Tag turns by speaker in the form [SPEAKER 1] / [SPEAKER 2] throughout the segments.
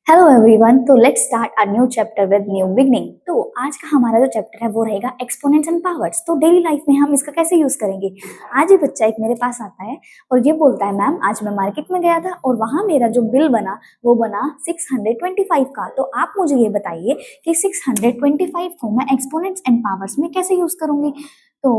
[SPEAKER 1] Hello everyone. तो let's start a new chapter with new beginning. तो आज का हमारा जो चैप्टर है वो रहेगा एक्सपोनेंट्स एंड पावर्स। तो डेली लाइफ में हम इसका कैसे यूज करेंगे। आज ये बच्चा एक मेरे पास आता है और ये बोलता है, मैम आज मैं मार्केट में गया था और वहां मेरा जो बिल बना वो बना 625 का। तो आप मुझे ये बताइए कि 625 को मैं एक्सपोनेंट्स एंड पावर्स में कैसे यूज करूंगी। तो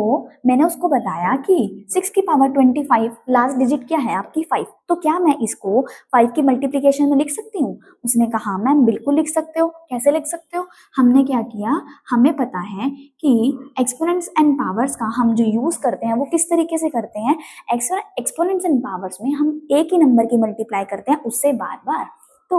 [SPEAKER 1] मैंने उसको बताया कि 6 की पावर 25 लास्ट डिजिट क्या है आपकी 5। तो क्या मैं इसको 5 की मल्टीप्लीकेशन में लिख सकती हूँ। उसने कहा हाँ मैम बिल्कुल लिख सकते हो। कैसे लिख सकते हो। हमने क्या किया, हमें पता है कि एक्सपोनेंट्स एंड पावर्स का हम जो यूज करते हैं वो किस तरीके से करते हैं। एक्सपोनेंट्स एंड पावर्स में हम एक ही नंबर की मल्टीप्लाई करते हैं उससे बार बार। तो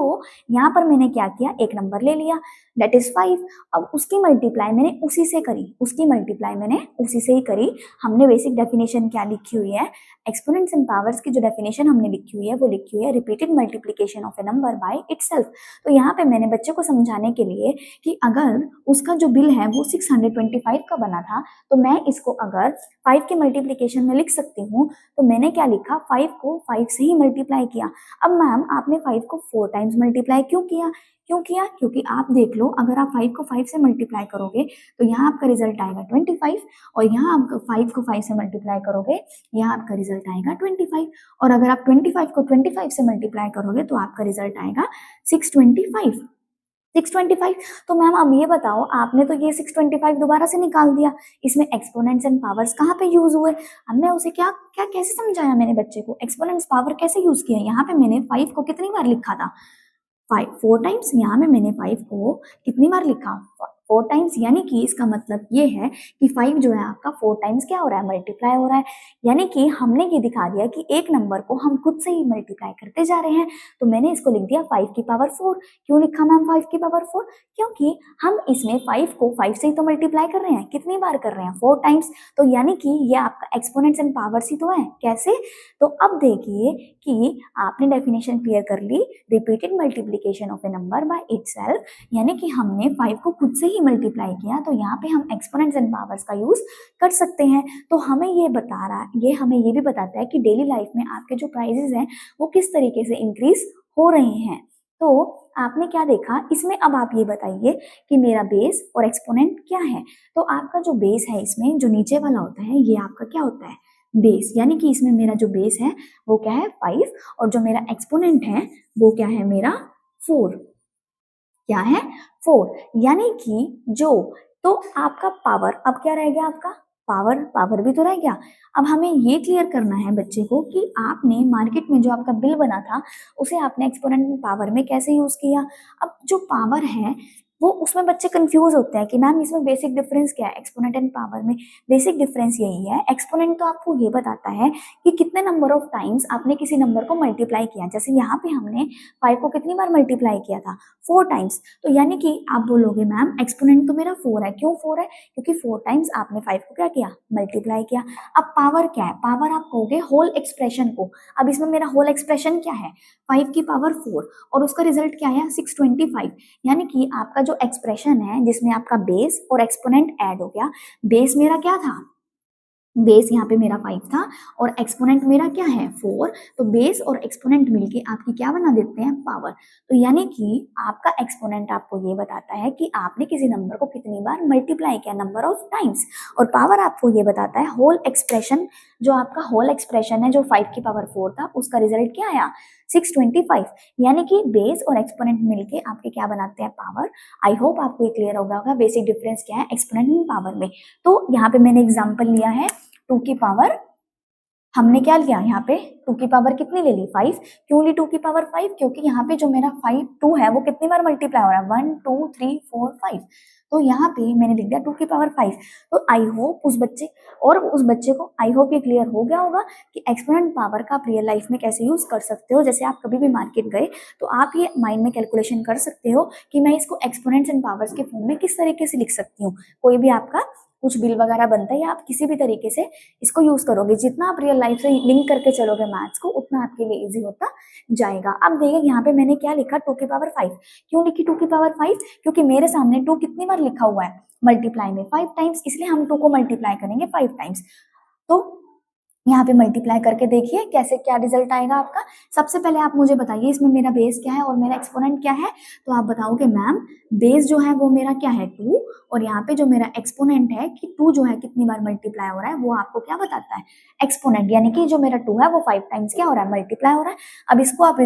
[SPEAKER 1] यहाँ पर मैंने क्या किया, एक नंबर ले लिया दैट इज 5। अब उसकी मल्टीप्लाई मैंने उसी से करी, उसकी मल्टीप्लाई मैंने उसी से ही करी। हमने बेसिक डेफिनेशन क्या लिखी हुई है, एक्सपोनेंट्स एंड पावर्स की जो डेफिनेशन हमने लिखी हुई है वो लिखी हुई है repeated multiplication of a number by itself. तो यहाँ पे मैंने बच्चे को समझाने के लिए कि अगर उसका जो बिल है वो 625 का बना था तो मैं इसको अगर 5 के मल्टीप्लिकेशन में लिख सकती हूँ। तो मैंने क्या लिखा, 5 को 5 से ही मल्टीप्लाई किया। अब मैम आपने 5 को 4 टाइम्स मल्टीप्लाई क्यों किया। क्योंकि आप देख लो, अगर आप 5 को 5 से मल्टीप्लाई करोगे तो यहाँ आपका रिजल्ट आएगा 25 और यहाँ आप 5 को 5 से मल्टीप्लाई करोगे यहाँ आपका रिजल्ट आएगा 25। और अगर आप 25 को 25 से मल्टीप्लाई करोगे तो आपका रिजल्ट आएगा 625। 625। तो मैम अब ये बताओ, आपने तो ये 625 दोबारा से निकाल दिया, इसमें एक्सपोनेंट्स एंड पावर्स कहाँ पे यूज हुए। हमने उसे क्या क्या कैसे समझाया, मैंने बच्चे को एक्सपोनेंट्स पावर कैसे यूज किया। यहाँ पे मैंने 5 को कितनी बार लिखा था, 4 टाइम्स। यहाँ में मैंने 5 को कितनी बार लिखा, 4 टाइम्स। यानी कि इसका मतलब ये है कि 5 जो है आपका 4 टाइम्स क्या हो रहा है, मल्टीप्लाई हो रहा है। यानी कि हमने ये दिखा दिया कि एक नंबर को हम खुद से ही मल्टीप्लाई करते जा रहे हैं। तो मैंने इसको लिख दिया 5 की पावर 4। क्यों लिखा मैम 5 की पावर 4, क्योंकि हम इसमें 5 को 5 से ही तो मल्टीप्लाई कर रहे हैं। कितनी बार कर रहे हैं, 4 टाइम्स। तो यानी कि ये आपका एक्सपोनेंट्स एंड पावर्स ही तो है। कैसे, तो अब देखिए कि आपने डेफिनेशन क्लियर कर ली, repeated multiplication of a number by itself. यानी कि हमने 5 को खुद से ही मल्टीप्लाई किया, तो यहाँ पे हम एक्सपोनेंट्स एंड पावर्स का यूज कर सकते हैं। तो हमें ये बता रहा है, ये हमें ये भी बताता है कि डेली लाइफ में आपके जो प्राइजेस हैं वो किस तरीके से इंक्रीज हो रहे हैं। तो आपने क्या देखा इसमें। अब आप ये बताइए कि मेरा बेस और एक्सपोनेंट क्या है। तो आपका जो बेस है, इसमें जो नीचे वाला होता है ये आपका क्या होता है, बेस। यानी कि इसमें मेरा जो बेस है वो क्या है 5 और जो मेरा एक्सपोनेंट है वो क्या है मेरा 4। क्या है 4। यानी कि जो, तो आपका पावर अब क्या रह गया, आपका पावर भी तो रह गया। अब हमें ये क्लियर करना है बच्चे को कि आपने मार्केट में जो आपका बिल बना था उसे आपने एक्सपोनेंट पावर में कैसे यूज किया। अब जो पावर है वो, उसमें बच्चे कंफ्यूज होते हैं कि मैम इसमें बेसिक डिफरेंस क्या है एक्सपोनेंट एंड पावर में। बेसिक डिफरेंस यही है, एक्सपोनेंट तो आपको ये बताता है कि कितने नंबर ऑफ टाइम्स आपने किसी नंबर को मल्टीप्लाई किया। जैसे यहाँ पे हमने 5 को कितनी बार मल्टीप्लाई किया था, 4 टाइम्स। तो यानी कि आप बोलोगे मैम एक्सपोनेंट तो मेरा 4 है। क्यों 4 है, क्योंकि 4 टाइम्स आपने 5 को क्या किया, मल्टीप्लाई किया। अब पावर क्या है, पावर आप कहोगे होल एक्सप्रेशन को। अब इसमें मेरा होल एक्सप्रेशन क्या है, 5 की पावर 4 और उसका रिजल्ट क्या है 625। यानी कि आपका जो एक्सप्रेशन है जिसमें आपका बेस और एक्सपोनेंट ऐड हो गया। बेस मेरा क्या था, बेस यहाँ पे मेरा 5 था और एक्सपोनेंट मेरा क्या है 4। तो बेस और एक्सपोनेंट मिलके आपकी क्या बना देते हैं, पावर। तो यानी कि आपका एक्सपोनेंट आपको ये बताता है कि आपने किसी नंबर को कितनी बार मल्टीप्लाई किया, नंबर ऑफ टाइम्स। और पावर आपको ये बताता है होल एक्सप्रेशन, जो आपका होल एक्सप्रेशन है जो 5 की पावर 4 था उसका रिजल्ट क्या आया 625। यानी कि बेस और एक्सपोनेंट मिलके आपके क्या बनाते हैं, पावर। आई होप आपको ये क्लियर होगा बेसिक डिफरेंस क्या है एक्सपोनेंट एंड पावर में। तो यहाँ पे मैंने एग्जांपल लिया है 2 की पावर, हमने क्या लिया यहाँ पे 2 की पावर कितनी ले ली 5। क्यों ली 2 की पावर 5, क्योंकि यहाँ पे जो मेरा 2 है वो कितनी बार मल्टीप्लाई हो रहा है 1 2 3 4 5। तो यहाँ पे मैंने लिख दिया 2 की पावर 5। तो आई होप उस बच्चे को आई होप ये क्लियर हो गया होगा कि एक्सपोनेंट पावर का आप रियल लाइफ में कैसे यूज कर सकते हो। जैसे आप कभी भी मार्केट गए तो आप ये माइंड में कैलकुलेशन कर सकते हो कि मैं इसको एक्सपोनेंट्स एंड पावर्स के फॉर्म में किस तरीके से लिख सकती हूँ। कोई भी आपका कुछ बिल वगैरह बनता है या आप किसी भी तरीके से इसको यूज करोगे, जितना आप रियल लाइफ से लिंक करके चलोगे मैथ्स को उतना आपके लिए इजी होता जाएगा। अब देखिए यहाँ पे मैंने क्या लिखा 2 की पावर 5। क्यों लिखी 2 की पावर 5, क्योंकि मेरे सामने 2 कितनी बार लिखा हुआ है मल्टीप्लाई में 5 टाइम्स, इसलिए हम 2 को मल्टीप्लाई करेंगे 5 टाइम्स। तो यहाँ पे मल्टीप्लाई करके देखिए कैसे क्या रिजल्ट आएगा आपका। सबसे पहले आप मुझे बताइए इसमें मेरा बेस क्या है और मेरा एक्सपोनेंट क्या है। तो आप बताओगे मैम बेस जो है वो मेरा क्या है 2, और यहाँ पे जो मेरा एक्सपोनेंट है कि 2 जो है कितनी बार मल्टीप्लाई हो रहा है वो आपको क्या बताता है, एक्सपोनेंट, यानी कि जो मेरा 2 है वो 5 टाइम्स क्या हो रहा है, मल्टीप्लाई हो रहा है। अब इसको आप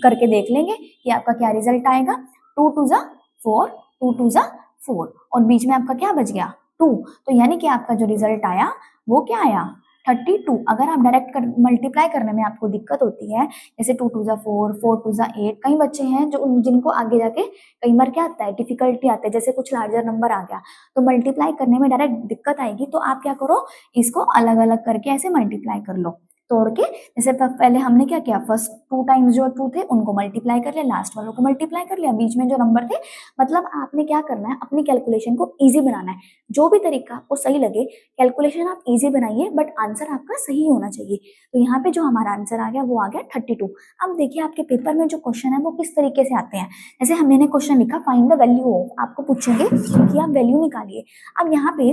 [SPEAKER 1] करके देख लेंगे कि आपका क्या रिजल्ट आएगा। 2 2 जा 4, 2 2 जा 4, और बीच में आपका क्या बच गया 2। तो यानी कि आपका जो रिजल्ट आया वो क्या आया 32। अगर आप डायरेक्ट मल्टीप्लाई करने में आपको दिक्कत होती है, जैसे 2 2 जा 4, 4 2 जा 8, कई बच्चे हैं जो जिनको आगे जाके कई बार क्या आता है, डिफिकल्टी आती है, जैसे कुछ लार्जर नंबर आ गया तो मल्टीप्लाई करने में डायरेक्ट दिक्कत आएगी। तो आप क्या करो, इसको अलग अलग करके ऐसे मल्टीप्लाई कर लो तोड़ के। जैसे पहले हमने क्या किया, फर्स्ट 2 टाइम्स जो 2 थे उनको मल्टीप्लाई कर लिया, लास्ट वालों को मल्टीप्लाई कर लिया, बीच में जो नंबर थे। मतलब आपने क्या करना है, अपनी कैलकुलेशन को इजी बनाना है। जो भी तरीका आपको सही लगे, कैलकुलेशन आप इजी बनाइए बट आंसर आपका सही होना चाहिए। तो यहाँ पे जो हमारा आंसर आ गया वो आ गया 32। अब देखिए आपके पेपर में जो क्वेश्चन है वो किस तरीके से आते हैं। जैसे मैंने क्वेश्चन लिखा फाइंड द वैल्यू ऑफ, आपको पूछेंगे कि आप वैल्यू निकालिए। अब यहाँ पे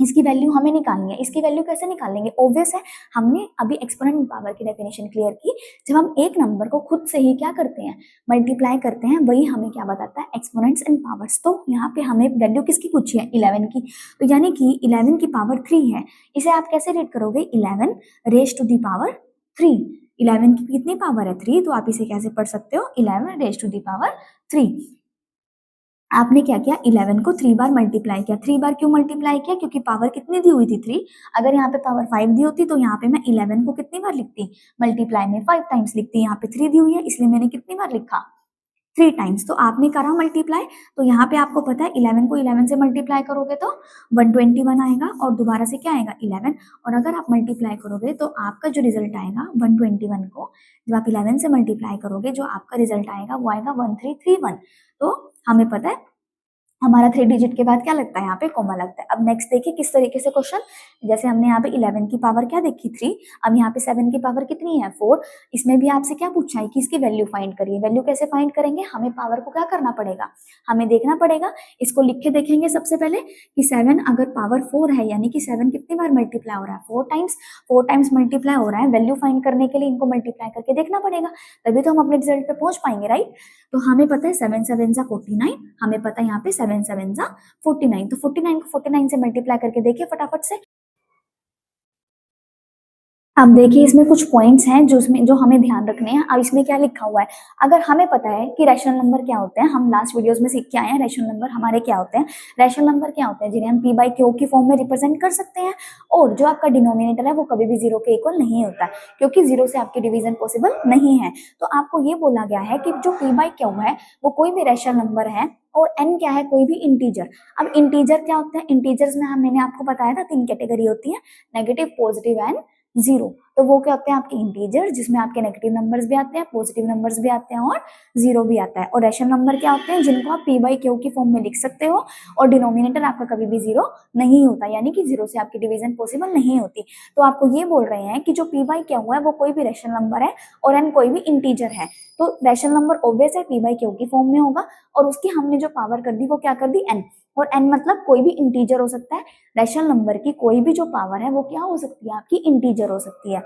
[SPEAKER 1] इसकी वैल्यू हमें निकालनी है, इसकी वैल्यू कैसे निकालेंगे, ऑब्वियस है। हमने अभी एक्सपोनेंट पावर की डेफिनेशन क्लियर की, जब हम एक नंबर को खुद से ही क्या करते हैं, मल्टीप्लाई करते हैं, वही हमें क्या बताता है, एक्सपोनेंट्स एंड पावर्स। तो यहाँ पे हमें वैल्यू किसकी पूछी है, 11 की। तो यानी कि 11 की पावर 3 है। इसे आप कैसे रीड करोगे, 11 रेज टू दी पावर 3। 11 की कितनी पावर है 3, तो आप इसे कैसे पढ़ सकते हो, 11 रेज टू दी पावर 3। आपने क्या किया, 11 को 3 बार मल्टीप्लाई किया। 3 बार क्यों मल्टीप्लाई किया, क्योंकि पावर कितनी दी हुई थी 3। अगर यहाँ पे पावर 5 दी होती तो यहाँ पे मैं 11 को कितनी बार लिखती, मल्टीप्लाई में 5 टाइम्स लिखती। यहाँ पे 3 दी हुई है इसलिए मैंने कितनी बार लिखा, 3 टाइम्स। तो आपने करा मल्टीप्लाई, तो यहाँ पे आपको पता है 11 को 11 से मल्टीप्लाई करोगे तो 121 आएगा, और दोबारा से क्या आएगा 11। और अगर आप मल्टीप्लाई करोगे तो आपका जो रिजल्ट आएगा 121 को जब आप 11 से मल्टीप्लाई करोगे, जो आपका रिजल्ट आएगा वो आएगा 1331। तो हमें पता है हमारा 3 डिजिट के बाद क्या लगता है, यहाँ पे कॉमा लगता है। अब नेक्स्ट देखिए किस तरीके से क्वेश्चन, जैसे हमने यहाँ पे 11 की पावर क्या देखी 3, अब यहाँ पे 7 की पावर कितनी है 4। इसमें भी आपसे क्या पूछा है कि इसकी वैल्यू फाइंड करिए। वैल्यू कैसे फाइंड करेंगे, हमें पावर को क्या करना पड़ेगा, हमें देखना पड़ेगा। इसको लिख के देखेंगे सबसे पहले कि 7 अगर पावर 4 है, यानी कि 7 कितनी बार मल्टीप्लाई हो रहा है, 4 टाइम्स मल्टीप्लाई हो रहा है। वैल्यू फाइंड करने के लिए इनको मल्टीप्लाई करके देखना पड़ेगा, तभी तो हम अपने रिजल्ट पे पहुंच पाएंगे, राइट। तो हमें पता है 7 7 जा 49, हमें पता है यहाँ पे 7 7 जा 49। तो 49 को 49 से मल्टीप्लाई करके देखिए फटाफट से। अब देखिए इसमें कुछ पॉइंट्स हैं जो हमें ध्यान रखने हैं। अब इसमें क्या लिखा हुआ है, अगर हमें पता है कि रैशनल नंबर क्या होते हैं, हम लास्ट वीडियोस में सीख के आए हैं रैशनल नंबर हमारे क्या होते हैं। रैशनल नंबर क्या होते हैं, जिन्हें हम p बाई क्यू की फॉर्म में रिप्रेजेंट कर सकते हैं, और जो आपका डिनोमिनेटर है वो कभी भी 0 के इक्वल नहीं होता है, क्योंकि 0 से आपकी डिवीजन पॉसिबल नहीं है। तो आपको ये बोला गया है कि जो p बाई क्यू है वो कोई भी रैशनल नंबर है, और n क्या है, कोई भी इंटीजर। अब इंटीजर क्या होता है, इंटीजर्स में मैंने आपको बताया था 3 कैटेगरी होती है, नेगेटिव, पॉजिटिव एंड जीरो। तो वो क्या होते हैं आपके इंटीजर, जिसमें आपके नेगेटिव नंबर्स भी आते हैं, पॉजिटिव नंबर्स भी आते हैं और जीरो भी आता है। और रैशनल नंबर क्या होते हैं, जिनको आप p बाई क्यू की फॉर्म में लिख सकते हो, और डिनोमिनेटर आपका कभी भी जीरो नहीं होता, यानी कि जीरो से आपकी डिवीजन पॉसिबल नहीं होती। तो आपको ये बोल रहे हैं कि जो p बाई क्यू है वो कोई भी रैशनल नंबर है, और n कोई भी इंटीजर है। तो रैशनल नंबर ऑब्वियस है p बाई क्यू की फॉर्म में होगा, और उसकी हमने जो पावर कर दी वो क्या कर दी n, और n मतलब कोई भी इंटीजर हो सकता है। रैशनल नंबर की कोई भी जो पावर है वो क्या हो सकती है, आपकी इंटीजर हो सकती है।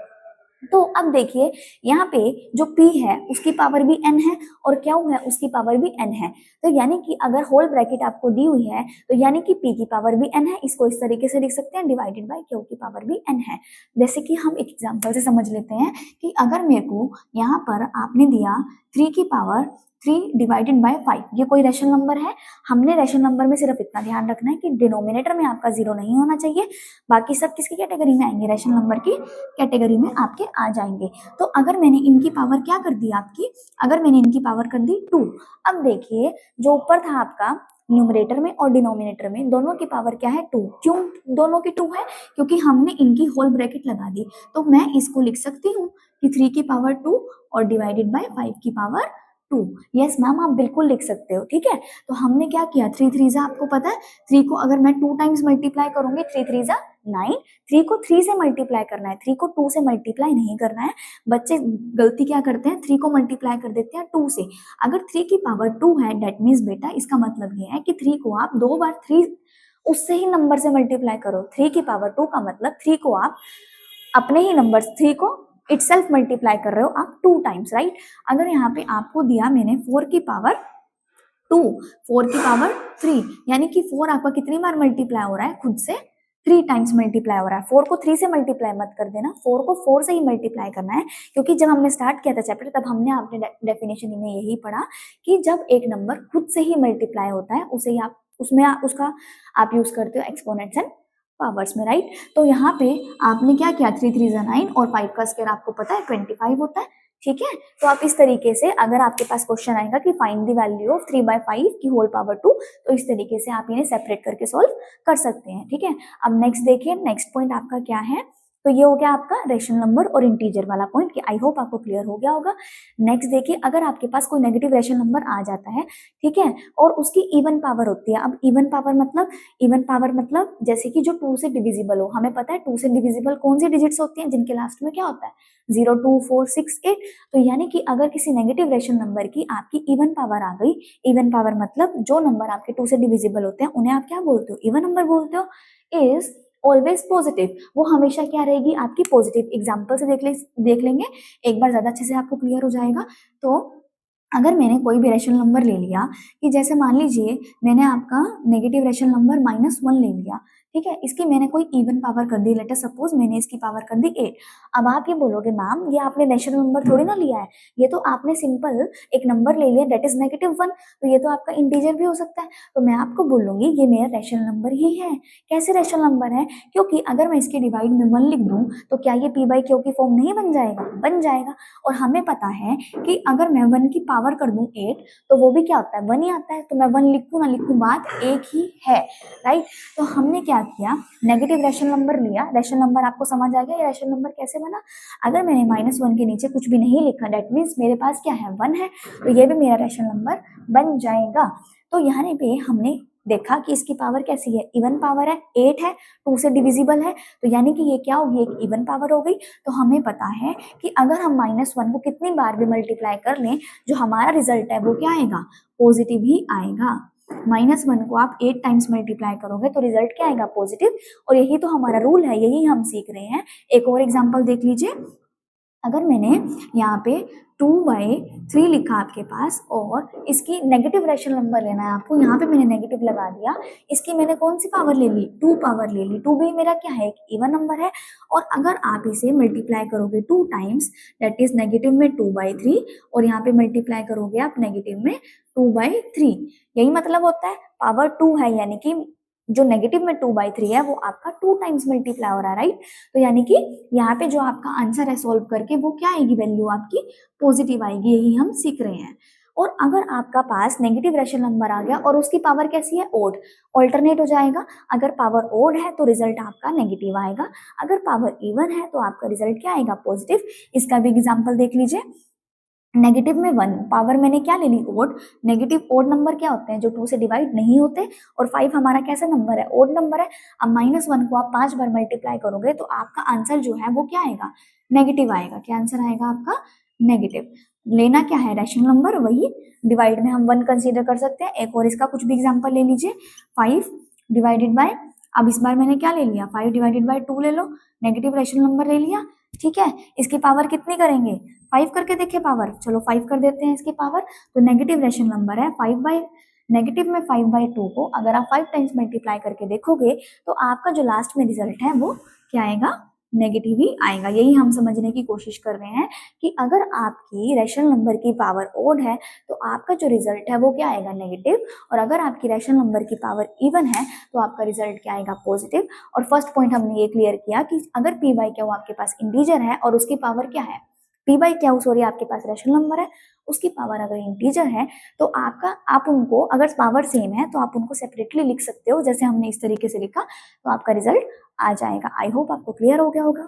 [SPEAKER 1] तो अब देखिए यहाँ पे जो p है उसकी पावर भी n है, और q है उसकी पावर भी n है। तो यानी कि अगर होल ब्रैकेट आपको दी हुई है तो यानी कि p की पावर भी n है, इसको इस तरीके से लिख सकते हैं, डिवाइडेड बाय q की पावर भी n है। जैसे कि हम एक एग्जांपल से समझ लेते हैं कि अगर मेरे को यहाँ पर आपने दिया 3 की पावर 3 डिवाइडेड बाय 5, ये कोई रैशनल नंबर है। हमने रैशनल नंबर में सिर्फ इतना ध्यान रखना है कि डिनोमिनेटर में आपका जीरो नहीं होना चाहिए, बाकी सब किसकी कैटेगरी में आएंगे, रैशनल नंबर की कैटेगरी में आपके आ जाएंगे। तो अगर मैंने इनकी पावर क्या कर दी आपकी, अगर मैंने इनकी पावर कर दी 2। अब देखिए जो ऊपर था आपका न्यूमरेटर में और डिनोमिनेटर में दोनों की पावर क्या है 2। क्यों दोनों की 2 है, क्योंकि हमने इनकी होल ब्रैकेट लगा दी। तो मैं इसको लिख सकती हूँ कि 3 की पावर 2 और डिवाइडेड बाय 5 की पावर 2। यस मैम आप बिल्कुल लिख सकते हो, ठीक है। तो हमने क्या किया, 3 3 जा, आपको पता है 3 को अगर मैं 2 टाइम्स मल्टीप्लाई करूंगी 3 3 जा 9। 3 को 3 से मल्टीप्लाई करना है, 3 को 2 से मल्टीप्लाई नहीं करना है। बच्चे गलती क्या करते हैं, 3 को मल्टीप्लाई कर देते हैं 2 से। अगर 3 की पावर 2 है डेट मीन्स बेटा इसका मतलब ये है कि 3 को आप 2 बार 3 उससे ही नंबर से मल्टीप्लाई करो। 3 की पावर 2 का मतलब 3 को आप अपने ही नंबर 3 को इट सेल्फ मल्टीप्लाई कर रहे हो आप 2 टाइम्स, राइट। अगर यहाँ पे आपको दिया मैंने 4 की पावर 2, 4 की पावर 3, यानी कि 4 आपका कितनी बार मल्टीप्लाई हो रहा है, खुद से 3 टाइम्स मल्टीप्लाई हो रहा है। 4 को 3 से मल्टीप्लाई मत कर देना, 4 को 4 से ही मल्टीप्लाई करना है, क्योंकि जब हमने स्टार्ट किया था चैप्टर तब हमने आपने डेफिनेशन में यही पढ़ा कि जब एक नंबर खुद से ही मल्टीप्लाई होता है उसे ही आप उसका आप यूज करते हो एक्सपोनेंट्स एंड पावर्स में, राइट। तो यहाँ पे आपने क्या किया, 3 3 9 और 5 का स्क्वायर आपको पता है 25 होता है, ठीक है। तो आप इस तरीके से अगर आपके पास क्वेश्चन आएगा कि फाइंड द वैल्यू ऑफ 3/5 की होल पावर 2, तो इस तरीके से आप इन्हें सेपरेट करके सॉल्व कर सकते हैं, ठीक है। अब नेक्स्ट देखिए, नेक्स्ट पॉइंट आपका क्या है, तो ये हो गया आपका रेशनल नंबर और इंटीजर वाला पॉइंट, कि आई होप आपको क्लियर हो गया होगा। नेक्स्ट देखिए, अगर आपके पास कोई नेगेटिव रेशनल नंबर आ जाता है, ठीक है, और उसकी इवन पावर होती है। अब इवन पावर मतलब जैसे कि जो 2 से डिविजिबल हो, हमें पता है 2 से डिविजिबल कौन सी डिजिट्स होती हैं, जिनके लास्ट में क्या होता है 0 2 4 6 8। तो यानी कि अगर किसी नेगेटिव रेशनल नंबर की आपकी इवन पावर आ गई, इवन पावर मतलब जो नंबर आपके 2 से डिविजिबल होते हैं उन्हें आप क्या बोलते हो, इवन नंबर बोलते हो, इज ऑलवेज पॉजिटिव, वो हमेशा क्या रहेगी आपकी पॉजिटिव। एग्जाम्पल से देख लेंगे एक बार, ज्यादा अच्छे से आपको क्लियर हो जाएगा। तो अगर मैंने कोई भी रेशनल नंबर ले लिया, कि जैसे मान लीजिए मैंने आपका नेगेटिव रेशनल नंबर -1 ले लिया, ठीक है, इसकी मैंने कोई इवन पावर कर दी, लेट अस सपोज मैंने इसकी पावर कर दी 8। अब आप ये बोलोगे मैम ये आपने रेशनल नंबर थोड़ी ना लिया है, ये तो आपने सिंपल एक नंबर ले लिया दैट इज -1, तो ये तो आपका इंटीजर भी हो सकता है। तो मैं आपको बोलूंगी ये मेरा रेशनल नंबर ही है। कैसे रेशनल नंबर है, क्योंकि अगर मैं इसके डिवाइड में 1 लिख दूं तो क्या ये p/q की फॉर्म नहीं बन जाएगा, बन जाएगा। और हमें पता है कि अगर मैं 1 की पावर कर दूं 8 तो वो भी क्या होता है 1 ही आता है, तो मैं 1 लिखूं ना लिखूं बात एक ही है, राइट। तो हमने क्या किया, नेगेटिव रेशनल नंबर लिया। रेशनल नंबर आपको समझ आ गया ये रेशनल नंबर कैसे बना। अगर मैंने -1 के नीचे कुछ भी नहीं लिखा दैट मीन्स मेरे पास क्या है 1 है, तो ये भी मेरा रेशनल नंबर बन जाएगा। तो यहाँ पे हमने देखा कि इसकी पावर कैसी है, इवन पावर है, 8 है, 2 से डिविजिबल है, तो यानी कि ये क्या होगी, एक इवन पावर हो गई। तो हमें पता है कि अगर हम -1 को कितनी बार भी मल्टीप्लाई कर लें, जो हमारा रिजल्ट है वो क्या आएगा, पॉजिटिव ही आएगा। -1 को आप 8 टाइम्स मल्टीप्लाई करोगे तो रिजल्ट क्या आएगा, पॉजिटिव। और यही तो हमारा रूल है, यही हम सीख रहे हैं। एक और एग्जाम्पल देख लीजिए, अगर मैंने यहाँ पे 2/3 लिखा आपके पास और इसकी नेगेटिव रेशनल नंबर लेना है आपको, यहाँ पे मैंने नेगेटिव लगा दिया, इसकी मैंने कौन सी पावर ले ली, 2 पावर ले ली। 2 भी मेरा क्या है, एक इवन नंबर है। और अगर आप इसे मल्टीप्लाई करोगे 2 टाइम्स दैट इज नेगेटिव में 2/3, और यहाँ पे मल्टीप्लाई करोगे आप नेगेटिव में 2/3, यही मतलब होता है पावर 2 है, यानी कि जो नेगेटिव में 2/3 है वो आपका 2 टाइम्स मल्टीप्लाई हो रहा है, राइट। तो यानी कि यहाँ पे जो आपका आंसर है सॉल्व करके वो क्या आएगी, वैल्यू आपकी पॉजिटिव आएगी, यही हम सीख रहे हैं। और अगर आपका पास नेगेटिव रेशनल नंबर आ गया और उसकी पावर कैसी है, ओड, ऑल्टरनेट हो जाएगा। अगर पावर ओड है तो रिजल्ट आपका नेगेटिव आएगा, अगर पावर इवन है तो आपका रिजल्ट क्या आएगा, पॉजिटिव। इसका भी एग्जाम्पल देख लीजिए, नेगेटिव में 1 पावर मैंने क्या ले ली, ओड। नेगेटिव ओड नंबर क्या होते हैं, जो 2 से डिवाइड नहीं होते, और 5 हमारा कैसा नंबर है, ओड नंबर है। अब -1 को आप 5 बार मल्टीप्लाई करोगे तो आपका आंसर जो है वो क्या आएगा, नेगेटिव आएगा। क्या आंसर आएगा आपका, नेगेटिव। लेना क्या है, रैशनल नंबर, वही डिवाइड में हम 1 कंसीडर कर सकते हैं। एक और इसका कुछ भी एग्जाम्पल ले लीजिए, 5 डिवाइडेड बाय, अब इस बार मैंने क्या ले लिया, 5 डिवाइडेड बाय 2 ले लो, नेगेटिव रैशनल नंबर ले लिया, ठीक है। इसकी पावर कितनी करेंगे, 5 करके देखिए पावर, चलो 5 कर देते हैं इसकी पावर। तो नेगेटिव रेशनल नंबर है 5/, नेगेटिव में 5/2 को अगर आप 5 टाइम्स मल्टीप्लाई करके देखोगे तो आपका जो लास्ट में रिजल्ट है वो क्या आएगा, नेगेटिव ही आएगा। यही हम समझने की कोशिश कर रहे हैं कि अगर आपकी रेशनल नंबर की पावर ओड है तो आपका जो रिजल्ट है वो क्या आएगा, नेगेटिव। और अगर आपकी रेशनल नंबर की पावर इवन है तो आपका रिजल्ट क्या आएगा, पॉजिटिव। और फर्स्ट पॉइंट हमने ये क्लियर किया कि अगर p/q आपके पास इंटीजर है और उसकी पावर क्या है, p/q सॉरी आपके पास रेशनल नंबर है, उसकी पावर अगर इंटीजर है तो आप उनको अगर पावर सेम है तो आप उनको सेपरेटली लिख सकते हो, जैसे हमने इस तरीके से लिखा, तो आपका रिजल्ट आ जाएगा। आई होप आपको क्लियर हो गया होगा।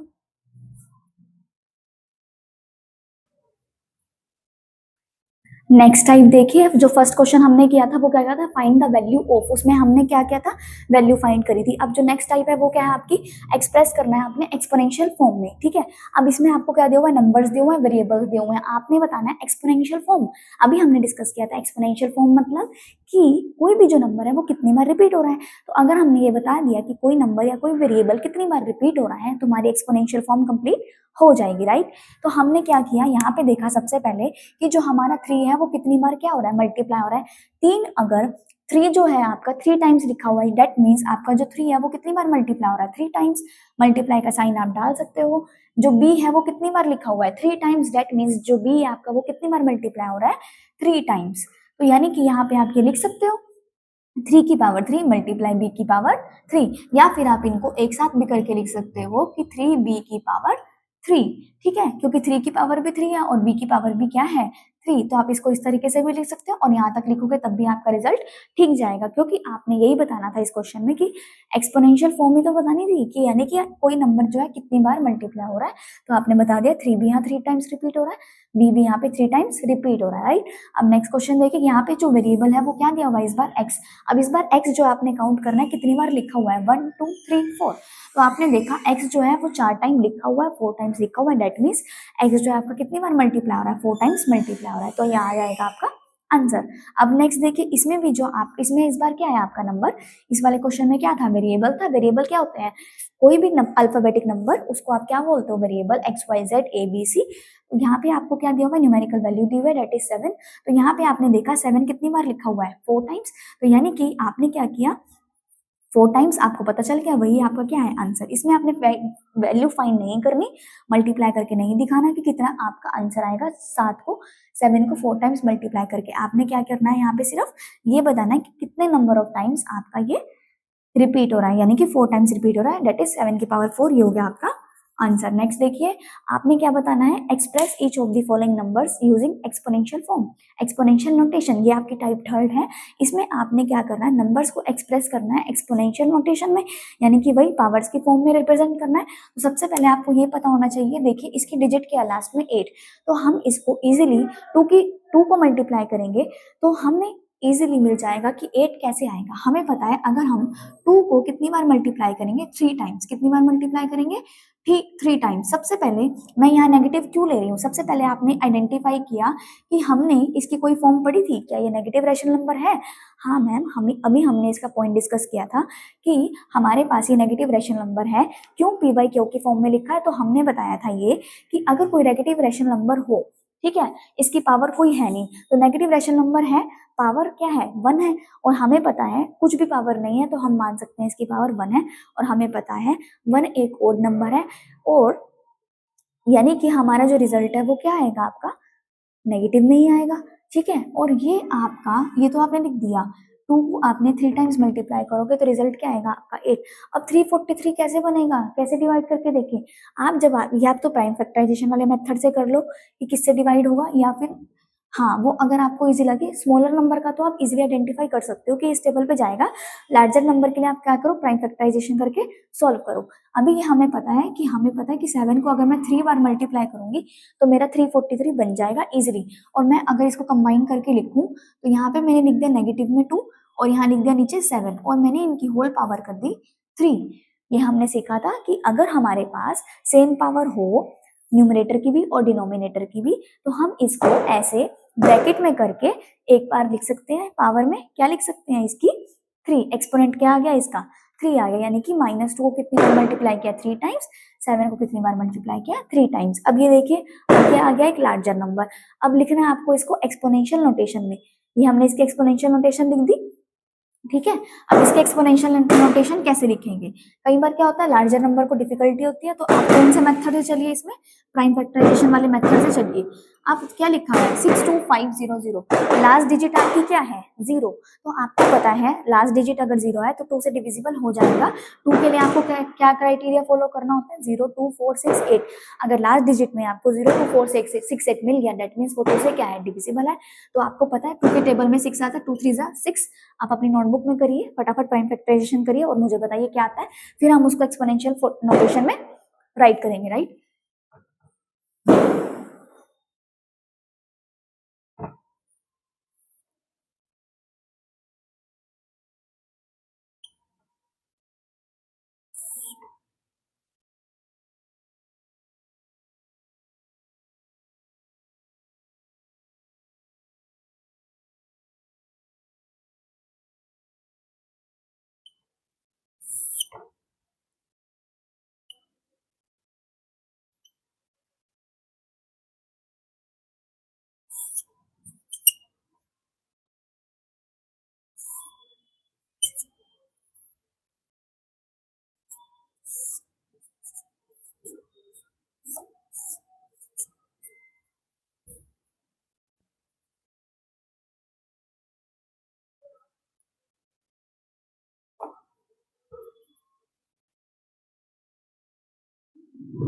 [SPEAKER 1] नेक्स्ट टाइप देखिए, जो फर्स्ट क्वेश्चन हमने किया था वो क्या था, फाइंड द वैल्यू ऑफ, उसमें हमने क्या किया था, वैल्यू फाइंड करी थी। अब जो नेक्स्ट टाइप है वो क्या है आपकी, एक्सप्रेस करना है आपने एक्सपोनेंशियल फॉर्म में, ठीक है। अब इसमें आपको क्या दिया हुआ है, नंबर्स दिए हुए हैं, वेरिएबल्स दिए हुए हैं, आपने बताना है एक्सपोनेंशियल फॉर्म। अभी हमने डिस्कस किया था एक्सपोनेंशियल फॉर्म मतलब कि कोई भी जो नंबर है वो कितनी बार रिपीट हो रहा है। तो अगर हमने ये बता दिया कि कोई नंबर या कोई वेरिएबल कितनी बार रिपीट हो रहा है, तो हमारी एक्सपोनेंशियल फॉर्म कंप्लीट हो जाएगी, राइट। तो हमने क्या किया, यहाँ पे देखा सबसे पहले कि जो हमारा 3 है वो कितनी बार क्या हो रहा है, मल्टीप्लाई हो रहा है। 3 अगर 3 जो है आपका 3 टाइम्स लिखा हुआ है, दैट मीन्स आपका जो 3 है वो कितनी बार मल्टीप्लाई हो रहा है, 3 टाइम्स। मल्टीप्लाई का साइन आप डाल सकते हो। जो b है वो कितनी बार लिखा हुआ है, 3 टाइम्स, दैट मीन्स जो b है आपका वो कितनी बार मल्टीप्लाई हो रहा है, 3 टाइम्स। तो यानी कि यहाँ पे आप ये लिख सकते हो 3 की पावर 3 मल्टीप्लाई b की पावर 3, या फिर आप इनको एक साथ भी करके लिख सकते हो कि 3b की पावर 3, ठीक है, क्योंकि 3 की पावर भी 3 है और b की पावर भी क्या है, 3। तो आप इसको इस तरीके से भी लिख सकते हो और यहाँ तक लिखोगे तब भी आपका रिजल्ट ठीक जाएगा, क्योंकि आपने यही बताना था इस क्वेश्चन में कि एक्सपोनेंशियल फॉर्म ही तो बतानी थी कि यानी कि कोई नंबर जो है कितनी बार मल्टीप्लाई हो रहा है। तो आपने बता दिया 3 भी यहाँ 3 टाइम्स रिपीट हो रहा है, b भी यहाँ पे 3 टाइम्स रिपीट हो रहा है, राइट। अब नेक्स्ट क्वेश्चन देखिए, यहाँ पे जो वेरिएबल है वो क्या दिया हुआ है इस बार, x। अब इस बार x जो आपने काउंट करना है कितनी बार लिखा हुआ है, 1 2 3 4। तो आपने देखा x जो है वो 4 टाइम लिखा हुआ है, 4 टाइम्स लिखा हुआ है, दैट मीन्स x जो है आपका कितनी बार मल्टीप्लाई हो रहा है, 4 टाइम्स मल्टीप्लाई हो रहा है। तो यहाँ आ जाएगा आपका आंसर। अब नेक्स्ट देखिए, इसमें भी जो आप इसमें इस बार क्या है आपका नंबर, इस वाले क्वेश्चन में क्या था, वेरिएबल था। वेरिएबल क्या होते हैं, कोई भी अल्फाबेटिक नंबर उसको आप क्या बोलते हो, variable, X Y Z A B C. यहाँ पे आपको क्या दिया हुआ है, न्यूमेरिकल वैल्यू दी हुई है, दैट इज 7। तो यहाँ पे आपने देखा 7 कितनी बार लिखा हुआ है, 4 टाइम्स। तो यानी कि आपने क्या किया, 4 टाइम्स, आपको पता चल गया वही आपका क्या है आंसर। इसमें आपने वैल्यू फाइंड नहीं करनी, मल्टीप्लाई करके नहीं दिखाना कि कितना आपका आंसर आएगा। 7 को 4 टाइम्स मल्टीप्लाई करके आपने क्या करना है, यहाँ पे सिर्फ ये बताना है कि कितने नंबर ऑफ टाइम्स आपका ये रिपीट हो रहा है, यानी कि 4 टाइम्स रिपीट हो रहा है, दैट इज 7 की पावर 4। ये हो गया आपका आंसर। नेक्स्ट देखिए, आपने क्या बताना है, express each of the following numbers using exponential form, exponential notation. ये आपकी टाइप थर्ड है। इसमें आपने क्या करना है, नंबर्स को एक्सप्रेस करना है एक्सपोनेंशियल नोटेशन में, यानी कि वही पावर्स की फॉर्म में रिप्रेजेंट करना है। तो सबसे पहले आपको ये पता होना चाहिए, देखिए इसकी डिजिट क्या है लास्ट में 8, तो हम इसको इजिली 2 को मल्टीप्लाई करेंगे तो हमें इजीली मिल जाएगा कि 8 कैसे आएगा। हमें पता है अगर हम 2 को कितनी बार मल्टीप्लाई करेंगे, 3 टाइम्स। कितनी बार मल्टीप्लाई करेंगे, ठीक 3 टाइम्स। सबसे पहले मैं यहाँ नेगेटिव क्यों ले रही हूँ, सबसे पहले आपने आइडेंटिफाई किया कि हमने इसकी कोई फॉर्म पढ़ी थी क्या, ये नेगेटिव रैशनल नंबर है। हाँ मैम, अभी हमने इसका पॉइंट डिस्कस किया था कि हमारे पास ये नेगेटिव रैशनल नंबर है, क्यों पी बाई क्यू की फॉर्म में लिखा है। तो हमने बताया था ये कि अगर कोई नेगेटिव रैशनल नंबर हो, ठीक है, इसकी पावर कोई है नहीं, तो नेगेटिव रैशनल नंबर है, पावर क्या है, 1 है। और हमें पता है कुछ भी पावर नहीं है तो हम मान सकते हैं इसकी पावर 1 है। और हमें पता है 1 एक ओड नंबर है, और यानी कि हमारा जो रिजल्ट है वो क्या आएगा आपका, नेगेटिव में ही आएगा, ठीक है। और ये आपका, ये तो आपने लिख दिया, 2 को आपने 3 टाइम्स मल्टीप्लाई करोगे तो रिजल्ट क्या आएगा आपका 8। अब 343 कैसे बनेगा, कैसे डिवाइड करके देखें आप, जब आप या तो प्राइम फैक्टराइजेशन वाले मेथड से कर लो कि किससे डिवाइड होगा, या फिर हाँ वो अगर आपको इजी लगे स्मॉलर नंबर का तो आप इजीली आइडेंटिफाई कर सकते हो कि इस टेबल पे जाएगा। लार्जर नंबर के लिए आप क्या करो, प्राइम फैक्टराइजेशन करके सॉल्व करो। अभी ये हमें पता है कि 7 को अगर मैं 3 बार मल्टीप्लाई करूंगी तो मेरा 343 बन जाएगा इजिली। और मैं अगर इसको कंबाइन करके लिखूं तो यहाँ पे मैंने लिख दिया नेगेटिव में 2 और यहाँ लिख दिया नीचे 7 और मैंने इनकी होल पावर कर दी 3। ये हमने सीखा था कि अगर हमारे पास सेम पावर हो न्यूमरेटर की भी और डिनोमिनेटर की भी, तो हम इसको ऐसे ब्रैकेट में करके एक बार लिख सकते हैं, पावर में क्या लिख सकते हैं इसकी 3। एक्सपोनेंट क्या आ गया इसका 3 आ गया, यानी कि -2 को कितनी बार मल्टीप्लाई किया 3 टाइम्स, 7 को कितनी बार मल्टीप्लाई किया 3 टाइम्स। अब ये देखिए अब क्या आ गया, एक लार्जर नंबर। अब लिखना है आपको इसको एक्सपोनेंशियल नोटेशन में, ये हमने इसकी एक्सपोनेंशियल नोटेशन लिख दी, ठीक है। अब इसके एक्सपोनेंशियल नोटेशन कैसे लिखेंगे, कई बार क्या होता है लार्जर नंबर को डिफिकल्टी होती है, तो आप कौन से मेथड से चलिए, इसमें प्राइम फैक्टराइजेशन वाले मेथड से चलिए। आप क्या लिखा है 62500, लास्ट डिजिट आपकी क्या है 0, तो आपको पता है लास्ट डिजिट अगर 0 है तो 2 से डिविजिबल हो जाएगा। 2 के लिए आपको क्या क्राइटेरिया फॉलो करना होता है, 0 2 4 6 8। अगर लास्ट डिजिट में आपको 0 2 4 6 8 मिल गया, दैट मीन्स वो 2 से क्या है डिविजिबल है। तो आपको पता है 2 के टेबल में 6 आता है, 2 3 6। आप अपनी नोटबुक में करिए फटाफट प्राइम फैक्टराइजेशन करिए और मुझे बताइए क्या आता है, फिर हम उसको एक्सपोनेंशियल नोटेशन में राइट करेंगे, राइट। अब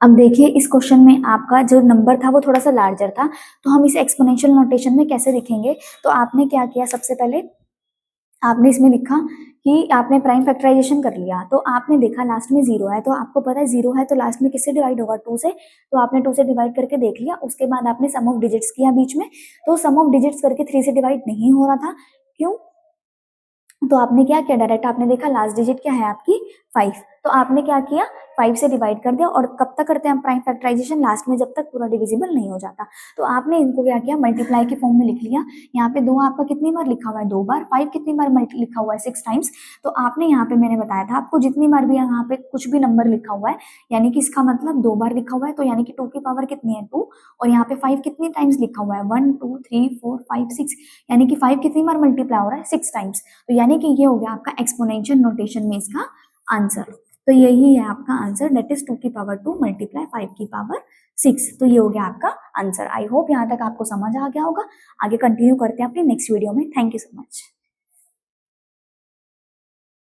[SPEAKER 1] देखिए इस क्वेश्चन में आपका जो नंबर था वो थोड़ा सा लार्जर था, तो हम इसे एक्सपोनेंशियल नोटेशन में कैसे लिखेंगे। तो आपने क्या किया, सबसे पहले आपने इसमें लिखा कि आपने प्राइम फैक्टराइजेशन कर लिया, तो आपने देखा लास्ट में जीरो है, तो आपको पता है जीरो है तो लास्ट में किससे डिवाइड होगा, टू से। तो आपने टू से डिवाइड करके देख लिया, उसके बाद आपने सम ऑफ डिजिट्स किया बीच में, तो सम ऑफ डिजिट्स करके थ्री से डिवाइड नहीं हो रहा था, क्यों। तो आपने क्या किया, डायरेक्ट आपने देखा लास्ट डिजिट क्या है आपकी, फाइव, तो आपने क्या किया, फाइव से डिवाइड कर दिया। और कब तक करते हैं हम प्राइम फैक्टराइजेशन, लास्ट में, जब तक पूरा डिविजिबल नहीं हो जाता। तो आपने इनको क्या किया, मल्टीप्लाई के फॉर्म में लिख लिया। यहाँ पे दो आपका कितनी बार लिखा हुआ है, दो बार, फाइव कितनी बार लिखा हुआ है, सिक्स टाइम्स। तो आपने यहाँ पे, मैंने बताया था आपको, जितनी बार भी यहाँ पे कुछ भी नंबर लिखा हुआ है, यानी कि इसका मतलब दो बार लिखा हुआ है, तो यानी कि टू की पावर कितनी है, टू। और यहाँ पे फाइव कितनी टाइम्स लिखा हुआ है, one two three four five six, यानी कि फाइव कितनी बार मल्टीप्लाई हो रहा है, सिक्स टाइम्स। तो यानी कि ये हो गया आपका एक्सपोनेंशियल नोटेशन में इसका आंसर। तो यही है आपका आंसर, दैट इज टू की पावर टू मल्टीप्लाई फाइव की पावर सिक्स। तो ये हो गया आपका आंसर। आई होप यहाँ तक आपको समझ आ गया होगा। आगे कंटिन्यू करते हैं अपनी नेक्स्ट वीडियो में। Thank you so much.